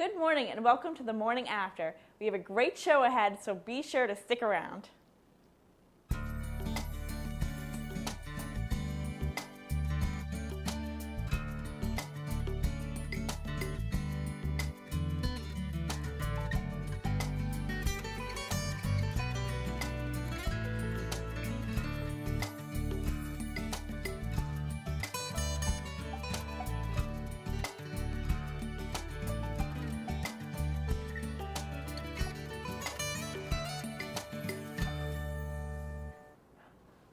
Good morning and welcome to the Morning After. We have a great show ahead, so be sure to stick around.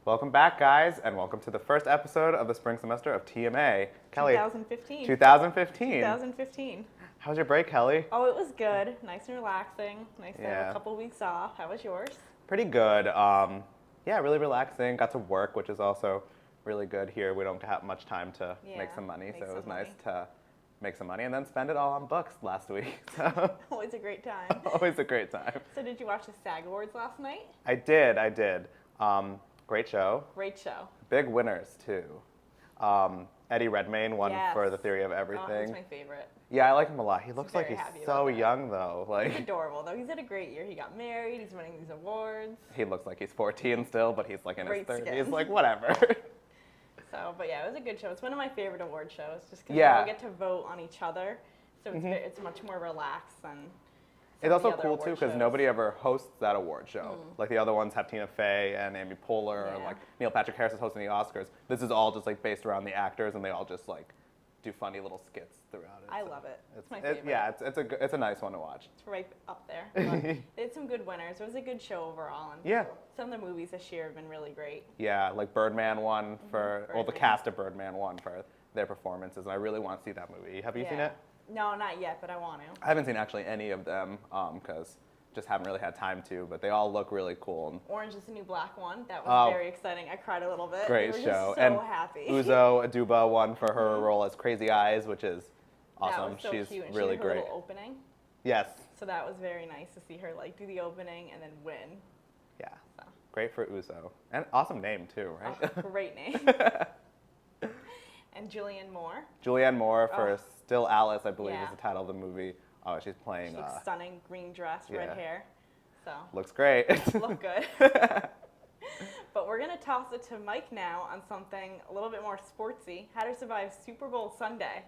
Welcome back, guys, and welcome to the first episode of the spring semester of TMA. Kelly. 2015. 2015. 2015. How was your break, Kelly? Oh, it was good. Nice and relaxing. Nice to have Yeah. a couple weeks off. How was yours? Pretty good. Yeah, really relaxing. Got to work, which is also really good here. We don't have much time to make some money, so it was nice to make some money and then spend it all on books last week. So Always a great time. always a great time. So did you watch the SAG Awards last night? I did. Great show. Great show. Big winners, too. Eddie Redmayne won for The Theory of Oh, Everything. he's my favorite. Yeah, I like him a lot. He looks like very he's happy so about that. young, though. He's Like, adorable, though. He's had a great year. He got married. He's winning these awards. he looks like he's 14 still, but he's like in his Great 30s. skin. Like, whatever. So, but yeah, it was a good show. It's one of my favorite award shows, just because Yeah. we all get to vote on each other. So it's much more relaxed than It's also the other cool, too, award because shows. nobody ever hosts that award show. Like, the other ones have Tina Fey and Amy Poehler, and, Yeah. like, Neil Patrick Harris is hosting the Oscars. This is all just, like, based around the actors, and they all just, like, do funny little skits throughout it. I So love it. It's my favorite. Yeah, it's a nice one to watch. It's right up there. But they had some good winners. It was a good show overall. And Yeah. some of the movies this year have been really great. Yeah, like Birdman won for, well, the Birdman. cast of Birdman won for their performances, and I really want to see that movie. Have you seen it? No, not yet, but I want to. I haven't seen actually any of them, because just haven't really had time to, but they all look really cool. And Orange is the New Black one. That was Oh. very exciting. I cried a little bit. great We were show. Just so and happy. Uzo Aduba won for her role as Crazy Eyes, which is awesome. That was so She's cute. And really she did her great. little opening. Yes. So that was very nice to see her like do the opening and then win. Yeah. So. Great for Uzo. And awesome name too, right? Oh, great name. And Julien Moore. Julianne Moore for Oh. Still Alice, I believe, Yeah. is the title of the movie. Oh, she's playing. She looks stunning. Green dress, yeah. red hair. So Looks great. look good. But we're going to toss it to Mike now on something a little bit more sportsy. How to survive Super Bowl Sunday.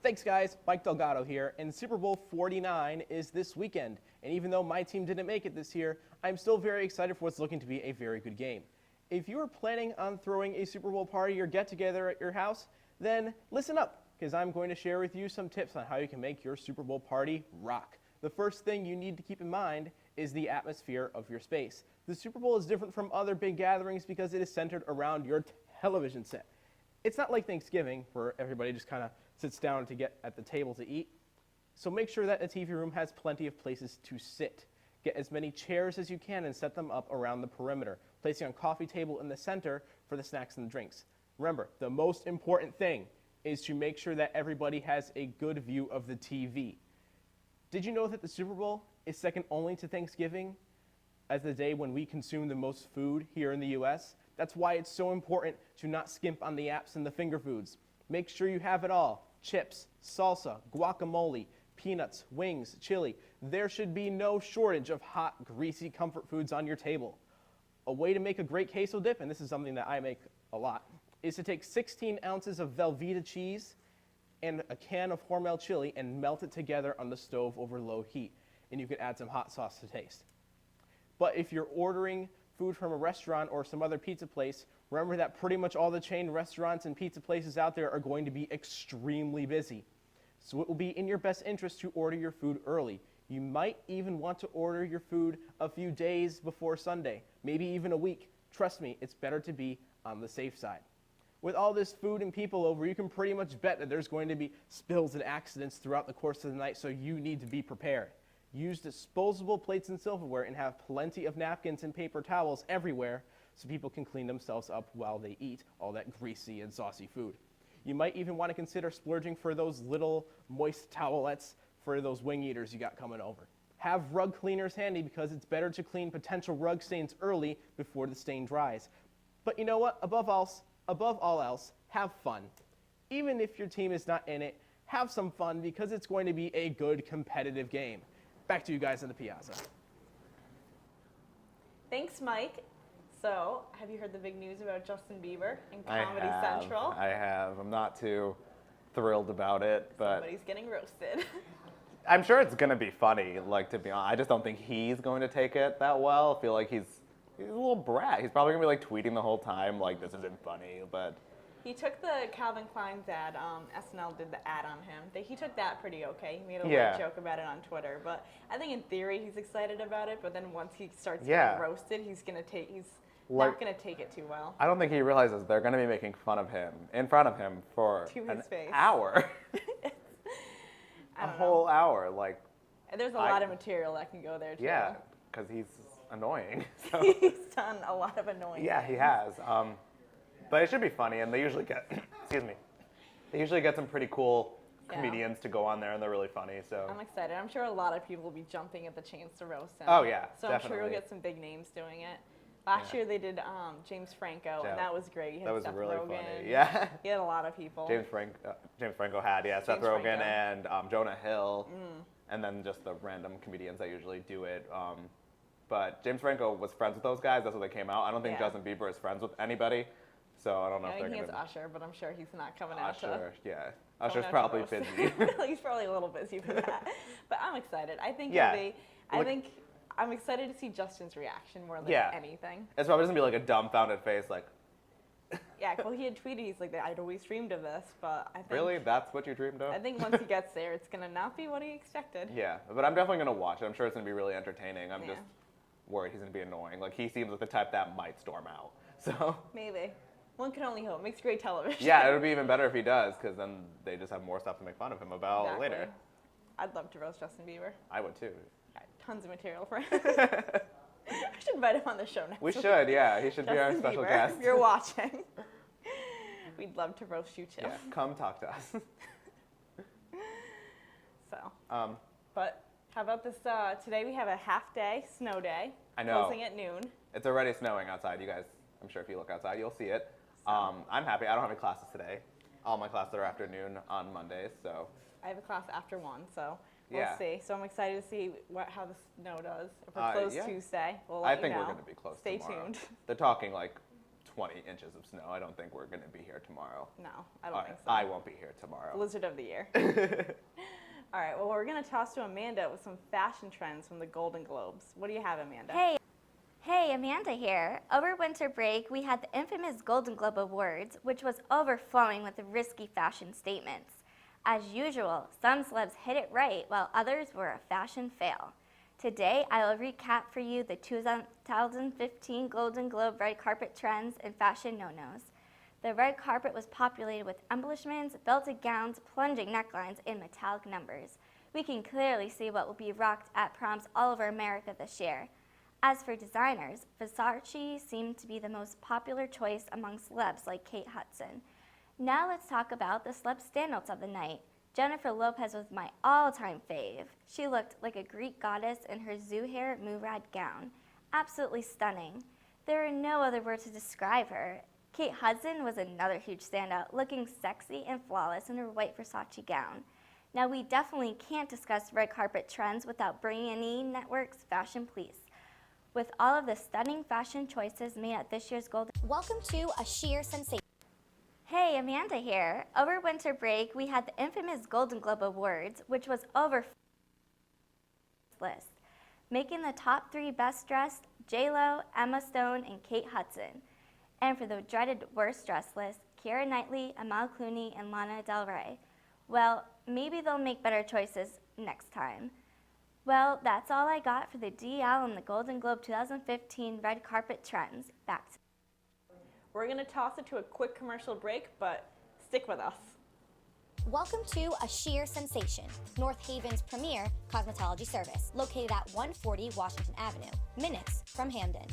Thanks, guys. Mike Delgado here, and Super Bowl 49 is this weekend. And even though my team didn't make it this year, I'm still very excited for what's looking to be a very good game. If you are planning on throwing a Super Bowl party or get-together at your house, then listen up, because I'm going to share with you some tips on how you can make your Super Bowl party rock. The first thing you need to keep in mind is the atmosphere of your space. The Super Bowl is different from other big gatherings because it is centered around your television set. It's not like Thanksgiving, where everybody just kind of sits down to get at the table to eat. So make sure that the TV room has plenty of places to sit. Get as many chairs as you can and set them up around the perimeter, placing a coffee table in the center for the snacks and the drinks. Remember, the most important thing is to make sure that everybody has a good view of the TV. Did you know that the Super Bowl is second only to Thanksgiving as the day when we consume the most food here in the US? That's why it's so important to not skimp on the apps and the finger foods. Make sure you have it all. Chips, salsa, guacamole, peanuts, wings, chili. There should be no shortage of hot, greasy comfort foods on your table. A way to make a great queso dip, and this is something that I make a lot, is to take 16 ounces of Velveeta cheese and a can of Hormel chili and melt it together on the stove over low heat. And you can add some hot sauce to taste. But if you're ordering food from a restaurant or some other pizza place, remember that pretty much all the chain restaurants and pizza places out there are going to be extremely busy. So it will be in your best interest to order your food early. You might even want to order your food a few days before Sunday, maybe even a week. Trust me, it's better to be on the safe side. With all this food and people over, you can pretty much bet that there's going to be spills and accidents throughout the course of the night, so you need to be prepared. Use disposable plates and silverware and have plenty of napkins and paper towels everywhere so people can clean themselves up while they eat all that greasy and saucy food. You might even want to consider splurging for those little moist towelettes for those wing eaters you got coming over. Have rug cleaners handy because it's better to clean potential rug stains early before the stain dries. But you know what? Above all else, have fun. Even if your team is not in it, have some fun because it's going to be a good competitive game. Back to you guys in the Piazza. Thanks, Mike. So, have you heard the big news about Justin Bieber and Comedy Central? I have. I'm not too thrilled about it, but Somebody's getting roasted. I'm sure it's going to be funny, like, to be honest. I just don't think he's going to take it that well. I feel like he's a little brat. He's probably going to be, like, tweeting the whole time, like, this isn't funny, but... He took the Calvin Klein's ad, SNL did the ad on him. He took that pretty okay. He made a little joke about it on Twitter. But I think in theory he's excited about it, but then once he starts getting roasted, he's not going to take it too well. I don't think he realizes they're going to be making fun of him, in front of him, for an hour. A whole hour, like... And there's a lot of material that can go there, too. Yeah, because he's annoying. So. He's done a lot of annoying things. He has. But it should be funny, and they usually get, they usually get some pretty cool comedians to go on there, and they're really funny, so. I'm excited. I'm sure a lot of people will be jumping at the chance to roast him. Oh, yeah, so I'm sure you'll get some big names doing it. Last year they did James Franco, and that was great. That was Seth really Rogen. funny, yeah. He had a lot of people. James Franco had, Seth Rogen and Jonah Hill, and then just the random comedians that usually do it. But James Franco was friends with those guys. That's what they came out. I don't think Justin Bieber is friends with anybody. So I don't know if they're going to... Usher, but I'm sure he's not coming out to... Usher, yeah. Usher's probably busy. He's probably a little busy for that. But I'm excited. I think I'm excited to see Justin's reaction more than anything. It's probably just going to be like a dumbfounded face, like... Yeah, well, he had tweeted, he's like, I'd always dreamed of this, but I think... Really? That's what you dreamed of? I think once he gets there, it's going to not be what he expected. Yeah, but I'm definitely going to watch it. I'm sure it's going to be really entertaining. I'm just worried he's going to be annoying. Like, he seems like the type that might storm out, so... Maybe. One can only hope. Makes great television. Yeah, it would be even better if he does, because then they just have more stuff to make fun of him about later. I'd love to roast Justin Bieber. I would too. Got tons of material for him. I should invite him on the show next week. We should, yeah. He should be our special guest. If you're watching, we'd love to roast you too. Yeah, come talk to us. So, but how about this? Today we have a half-day snow day. I know. Closing at noon. It's already snowing outside. You guys, I'm sure if you look outside, you'll see it. I'm happy. I don't have any classes today. All my classes are afternoon on Mondays, so. I have a class after 1, so we'll see. So I'm excited to see how the snow does. If we're closed Tuesday, we'll let you know. I think we're going to be closed tomorrow. Stay tuned. They're talking like 20 inches of snow. I don't think we're going to be here tomorrow. No, I don't think so. I won't be here tomorrow. Blizzard of the year. All right, well, we're going to toss to Amanda with some fashion trends from the Golden Globes. What do you have, Amanda? Hey, Amanda here. Over winter break, we had the infamous Golden Globe Awards, which was overflowing with risky fashion statements. As usual, some celebs hit it right, while others were a fashion fail. Today, I will recap for you the 2015 Golden Globe red carpet trends and fashion no-nos. The red carpet was populated with embellishments, belted gowns, plunging necklines, and metallic numbers. We can clearly see what will be rocked at proms all over America this year. As for designers, Versace seemed to be the most popular choice among celebs like Kate Hudson. Now let's talk about the celeb standouts of the night. Jennifer Lopez was my all-time fave. She looked like a Greek goddess in her Zuhair Murad gown. Absolutely stunning. There are no other words to describe her. Kate Hudson was another huge standout, looking sexy and flawless in her white Versace gown. Now we definitely can't discuss red carpet trends without bringing in Network's Fashion Police. With all of the stunning fashion choices made at this year's Golden... Welcome to a sheer sensation. Hey, Amanda here. Over winter break, we had the infamous Golden Globe Awards, which was over list, making the top 3 best dressed J-Lo, Emma Stone, and Kate Hudson. And for the dreaded worst dressed list, Keira Knightley, Amal Clooney, and Lana Del Rey. Well, maybe they'll make better choices next time. Well, that's all I got for the DL and the Golden Globe 2015 red carpet trends. Back to We're going to toss it to a quick commercial break, but stick with us. Welcome to a sheer sensation, North Haven's premier cosmetology service, located at 140 Washington Avenue, minutes from Hamden.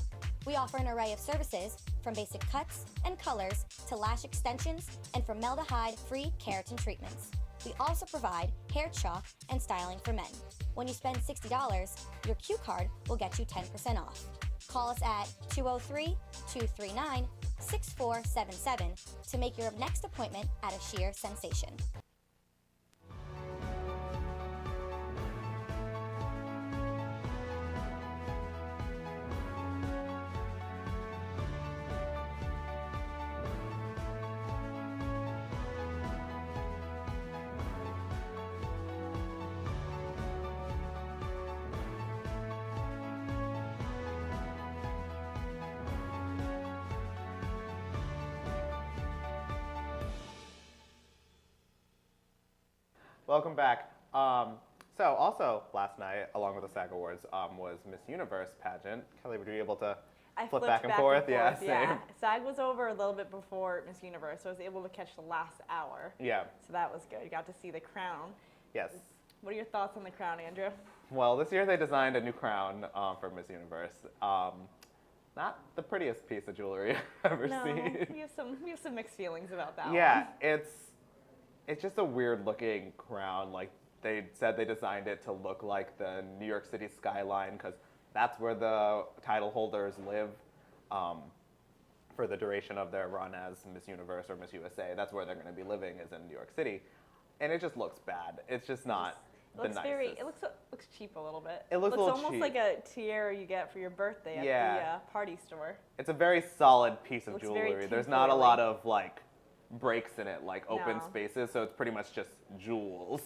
We offer an array of services from basic cuts and colors to lash extensions and formaldehyde-free keratin treatments. We also provide hair chalk and styling for men. When you spend $60, your Q card will get you 10% off. Call us at 203-239-6477 to make your next appointment at a sheer sensation. Welcome back. So also last night, along with the SAG Awards, was Miss Universe pageant. Kelly, were you able to flip back and forth? Yeah, same. SAG was over a little bit before Miss Universe, so I was able to catch the last hour. Yeah. So that was good. You got to see the crown. Yes. What are your thoughts on the crown, Andrew? Well, this year they designed a new crown for Miss Universe. Not the prettiest piece of jewelry I've ever seen. We have some mixed feelings about that one. Yeah, it's just a weird looking crown. Like, they said they designed it to look like the New York City skyline because that's where the title holders live for the duration of their run as Miss Universe or Miss USA. That's where they're going to be living, is in New York City. And it just looks bad. It's just not the nicest. It looks cheap a little bit. It looks a little almost cheap. Like a tiara you get for your birthday at the party store. It's a very solid piece of Looks jewelry. very There's not a tinfoily. lot of like breaks in it, like open No. spaces, so it's pretty much just jewels.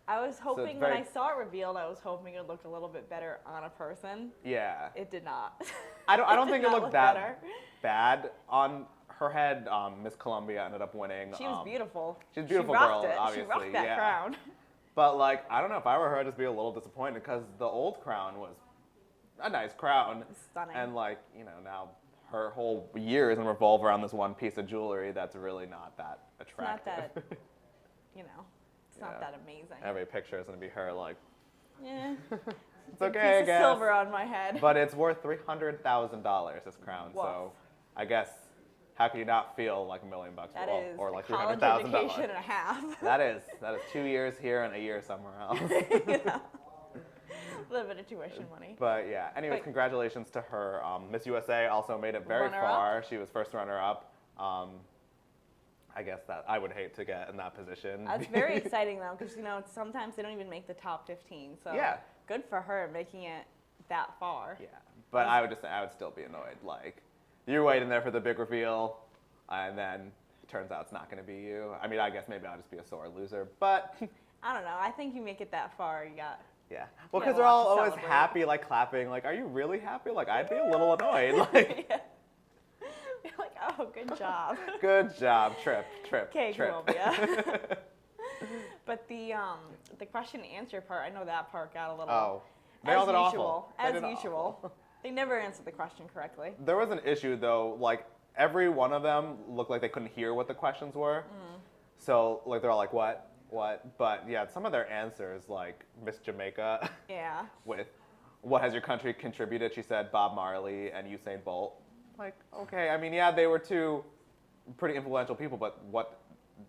I was hoping very- when I saw it revealed, I was hoping it looked a little bit better on a person. Yeah. It did not. I don't think it did not looked look that better. bad on her head. Miss Columbia ended up winning. She was beautiful. She's a beautiful she rocked girl, it. obviously. She rocked that yeah. crown. But like, I don't know, if I were her, I'd just be a little disappointed because the old crown was a nice crown. Stunning. And like, now her whole year is gonna revolve around this one piece of jewelry that's really not that attractive. Not that, it's not that amazing. Every picture is gonna be her like, Yeah. it's okay, I Piece guess. of silver on my head. But it's worth $300,000, this crown. Woof. So I guess, how can you not feel like $1 million That well, is or like college $300,000? education and a half. That is 2 years here and a year somewhere else. A little bit of tuition money. But yeah, anyways, But- congratulations to her. Miss USA also made it very Runner-up? far. She was first runner-up. I guess that I would hate to get in that position. That's very exciting though, because sometimes they don't even make the top 15. So Yeah. good for her making it that far. Yeah, but I would still be annoyed. Like, you're waiting there for the big reveal, and then it turns out it's not going to be you. I mean, I guess maybe I'll just be a sore loser, but I don't know. I think you make it that far, you got. yeah. Well, Yeah, because a they're lot all to always celebrate. happy, like clapping. Like, are you really happy? Like, I'd be a little annoyed. Like, Yeah. You're like, oh, good job. good job, Trip. Okay, Columbia. But the question and answer part, I know that part got a little. Oh, they as all did usual. awful. They As did usual. awful. They never answered the question correctly. There was an issue though. Like, every one of them looked like they couldn't hear what the questions were. So like they're all like, what? But yeah, some of their answers, like Miss Jamaica, Yeah. with what has your country contributed? She said Bob Marley and Usain Bolt. Like, okay, I mean, yeah, they were two pretty influential people, but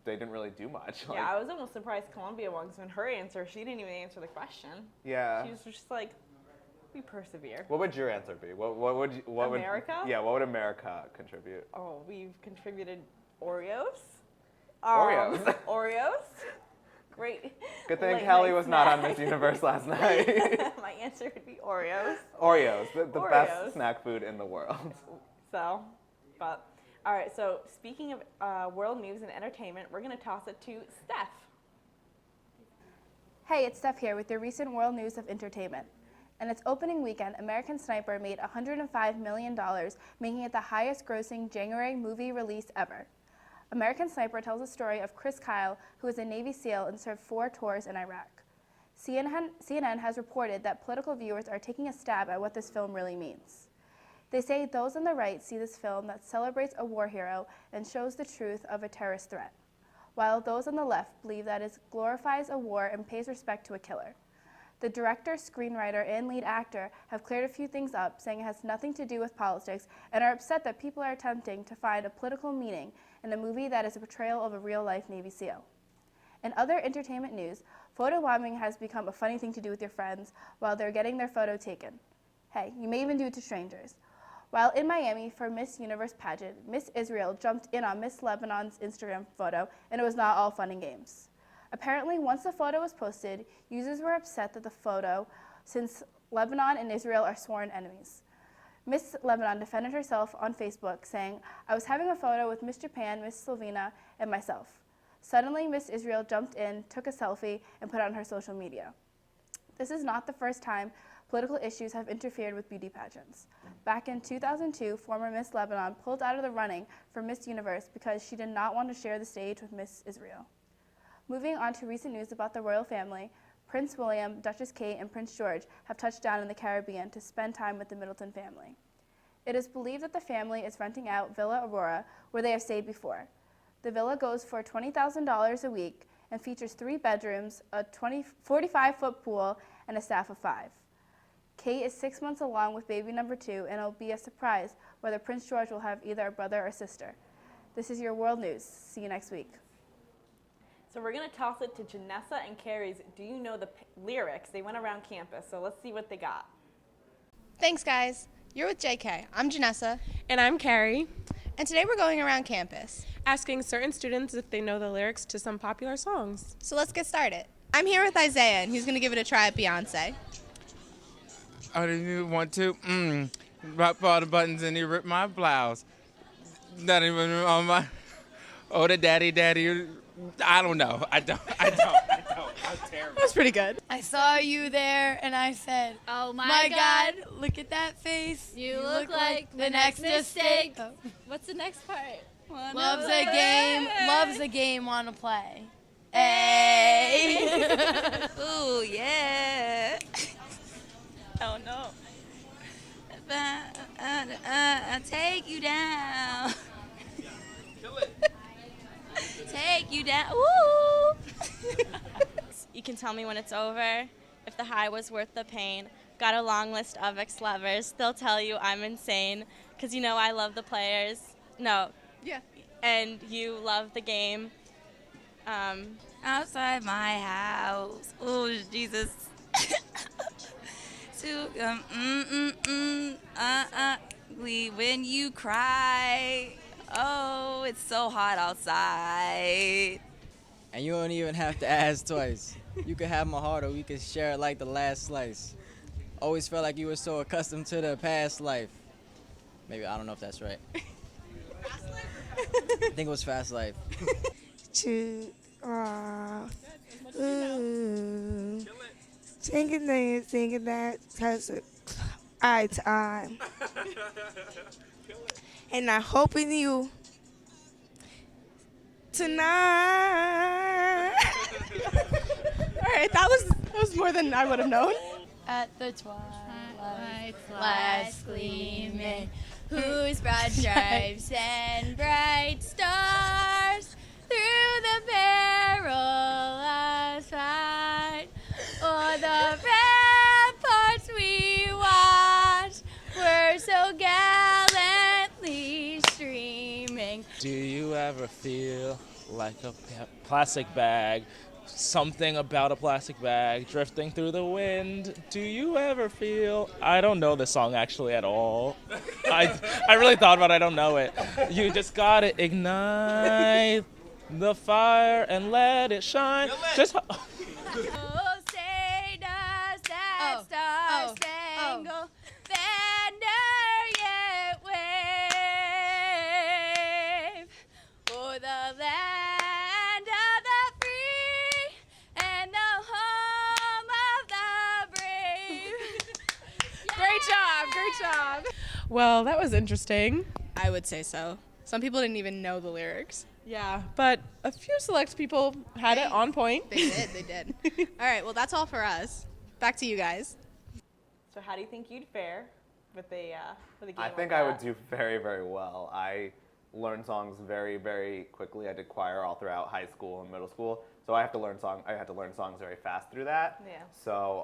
they didn't really do much. Like, Yeah, I was almost surprised Columbia won, because when her answer, she didn't even answer the question. yeah. She was just like, we persevere. What would your answer be? What would America? Yeah, what would America contribute? Oh, we've contributed Oreos. Oreos. Oreos. Great. Good thing late Kelly night was not on snack. Miss Universe last night. My answer would be Oreos. Oreos, the Oreos. best snack food in the world. So, but, all right, so speaking of world news and entertainment, we're going to toss it to Steph. Hey, it's Steph here with your recent world news of entertainment. In its opening weekend, American Sniper made $105 million, making it the highest grossing January movie release ever. American Sniper tells the story of Chris Kyle, who is a Navy SEAL and served 4 tours in Iraq. CNN has reported that political viewers are taking a stab at what this film really means. They say those on the right see this film that celebrates a war hero and shows the truth of a terrorist threat, while those on the left believe that it glorifies a war and pays respect to a killer. The director, screenwriter, and lead actor have cleared a few things up, saying it has nothing to do with politics, and are upset that people are attempting to find a political meaning in a movie that is a portrayal of a real-life Navy SEAL. In other entertainment news, photobombing has become a funny thing to do with your friends while they're getting their photo taken. Hey, you may even do it to strangers. While in Miami for Miss Universe pageant, Miss Israel jumped in on Miss Lebanon's Instagram photo, and it was not all fun and games. Apparently, once the photo was posted, users were upset that the photo, since Lebanon and Israel are sworn enemies. Miss Lebanon defended herself on Facebook, saying, "I was having a photo with Miss Japan, Miss Slovenia, and myself. Suddenly, Miss Israel jumped in, took a selfie, and put it on her social media." This is not the first time political issues have interfered with beauty pageants. Back in 2002, former Miss Lebanon pulled out of the running for Miss Universe because she did not want to share the stage with Miss Israel. Moving on to recent news about the royal family, Prince William, Duchess Kate, and Prince George have touched down in the Caribbean to spend time with the Middleton family. It is believed that the family is renting out Villa Aurora, where they have stayed before. The villa goes for $20,000 a week and features 3 bedrooms, a 45-foot pool, and a staff of 5. Kate is 6 months along with baby number 2, and it'll be a surprise whether Prince George will have either a brother or sister. This is your World News. See you next week. So we're going to toss it to Janessa and Kari's Do You Know the Lyrics? They went around campus, so let's see what they got. Thanks, guys. You're with JK. I'm Janessa. And I'm Kari. And today we're going around campus, Asking certain students if they know the lyrics to some popular songs. so let's get started. I'm here with Isaiah, and he's going to give it a try at Beyonce. I didn't want to. Drop all the buttons and he ripped my blouse. Not even on my. Oh, the daddy. I don't know. I don't. I'm terrible. That's pretty good. I saw you there and I said, oh my God, look at that face. You look like the next mistake. Oh. What's the next part? Loves a game, wanna play. Hey. Ooh, yeah. Oh no. I'll take you down. Kill it. Take you down. Ooh. You can tell me when it's over, if the high was worth the pain. Got a long list of ex-lovers. They'll tell you I'm insane, because you know I love the players. No. Yeah. And you love the game. Outside my house. Oh, Jesus. Ugly when you cry. Oh, it's so hot outside. And you don't even have to ask twice. You could have my heart or we could share it like the last slice. Always felt like you were so accustomed to the past life. Maybe, I don't know if that's right. Fast life? I think it was Fast Life. Thinking that has a eye time. And I'm hoping you tonight. All right, that was more than I would have known. At the twilight's last gleaming, whose broad stripes and bright stars through the perilous fight, o'er the ramparts we watched, were so gallantly streaming. Do you ever feel like a plastic bag? Something about a plastic bag drifting through the wind. Do you ever feel? I don't know this song actually at all. I really thought about it. I don't know it. You just gotta ignite the fire and let it shine. Just. Oh, say does that star-spangled banner yet wave o'er the land of the free and the home of the brave? Great job. Well, that was interesting. I would say so. Some people didn't even know the lyrics. Yeah, but a few select people had it on point. They did. All right, well, that's all for us. Back to you guys. So how do you think you'd fare with the game? I think I would do very, very well. I learned songs very, very quickly. I did choir all throughout high school and middle school, so I had to learn songs very fast through that. Yeah. So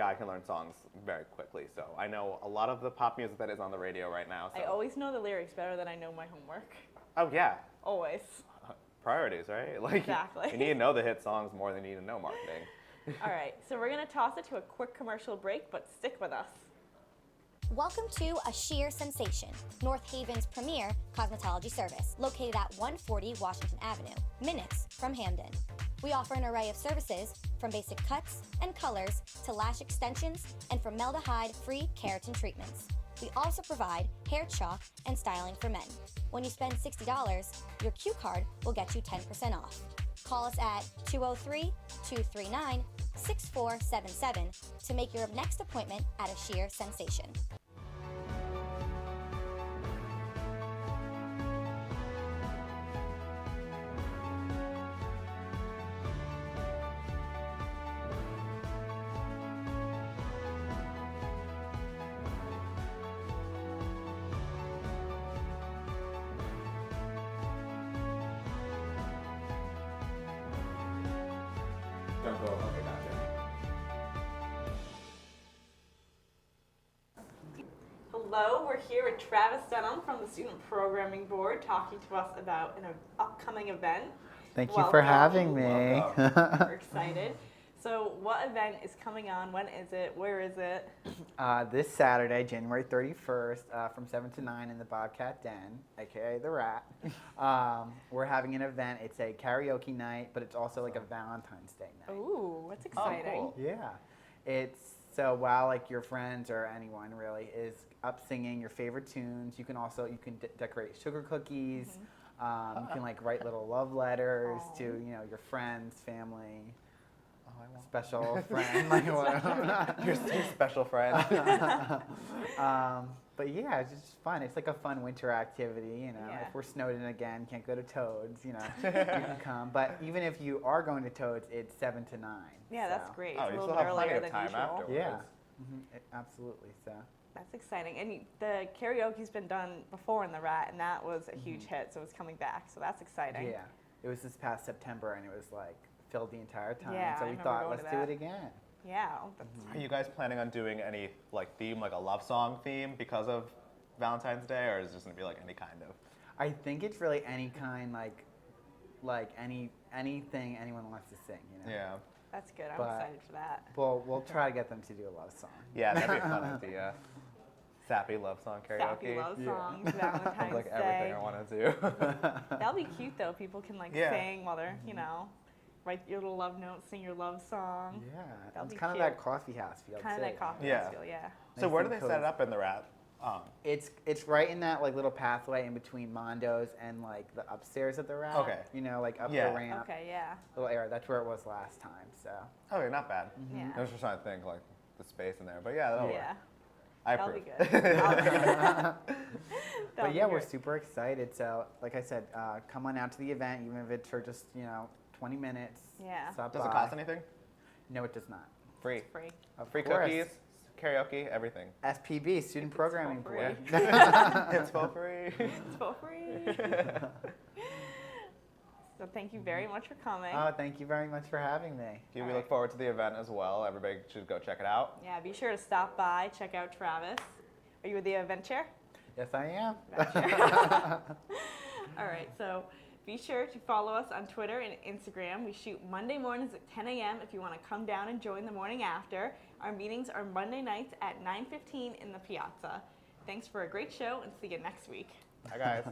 I can learn songs very quickly. So I know a lot of the pop music that is on the radio right now. So. I always know the lyrics better than I know my homework. Oh yeah. Always. Priorities, right? Exactly. You need to know the hit songs more than you need to know marketing. All right, so we're going to toss it to a quick commercial break, but stick with us. Welcome to A Sheer Sensation, North Haven's premier cosmetology service, located at 140 Washington Avenue, minutes from Hamden. We offer an array of services, from basic cuts and colors to lash extensions and formaldehyde-free keratin treatments. We also provide hair chalk and styling for men. When you spend $60, your Q card will get you 10% off. Call us at 203-239-6477 to make your next appointment at A Sheer Sensation. Hello, we're here with Travis Dunham from the Student Programming Board talking to us about an upcoming event. Thank you for having me. We're excited. So what event is coming on? When is it? Where is it? This Saturday, January 31st, from 7 to 9 in the Bobcat Den, aka the Rat. We're having an event. It's a karaoke night, but it's also like a Valentine's Day night. Ooh, that's exciting. Oh, cool. Yeah. It's so while like your friends or anyone really is up singing your favorite tunes, you can decorate sugar cookies. You can like write little love letters to your friends, family. Special friend, like your special friend. But yeah, it's just fun. It's like a fun winter activity, If we're snowed in again, can't go to Toads, you can come. But even if you are going to Toads, it's 7 to 9. Yeah, that's great. Oh, it's you a still little have earlier plenty of than time usual. afterwards. Yeah, absolutely. So. That's exciting. And the karaoke's been done before in the Rat, and that was a huge hit, so it's coming back. So that's exciting. Yeah, it was this past September, and it was like filled the entire time. Yeah, so we thought, let's do it again. Yeah. Are you guys planning on doing any like theme, like a love song theme because of Valentine's Day, or is it just gonna be like any kind of? I think it's really any kind, like anything anyone wants to sing. Yeah. That's good. I'm excited for that. Well, we'll try to get them to do a love song. Yeah, that'd be a fun idea. Sappy love song karaoke. Sappy love songs, Valentine's like Day. everything I want to do. That'll be cute though. People can sing while they're write your little love note, sing your love song. Yeah, that'll it's be kind cute. of that coffee house feel. Kind of that coffee house feel, yeah. So where do they set it up in the Rat? It's right in that like little pathway in between Mondo's and like the upstairs of the Rat. Okay. Like up the ramp. Okay, yeah. Little area. That's where it was last time. So. Okay, not bad. Yeah. I was just trying to think like the space in there, but yeah, that'll work. That'll approve. be good. But yeah, we're super excited. So like I said, come on out to the event, even if it's for just 20 minutes. Yeah. Stop Does by. it cost anything? No, it does not. Free. Free. Free cookies, karaoke, everything. SPB, Student Programming Board. It's for free. It's for free. So thank you very much for coming. Oh, thank you very much for having me. We look forward to the event as well. Everybody should go check it out. Yeah, be sure to stop by, check out Travis. Are you with the event chair? Yes, I am. All right, so be sure to follow us on Twitter and Instagram. We shoot Monday mornings at 10 a.m. if you want to come down and join the morning after. Our meetings are Monday nights at 9:15 in the Piazza. Thanks for a great show, and see you next week. Bye, guys.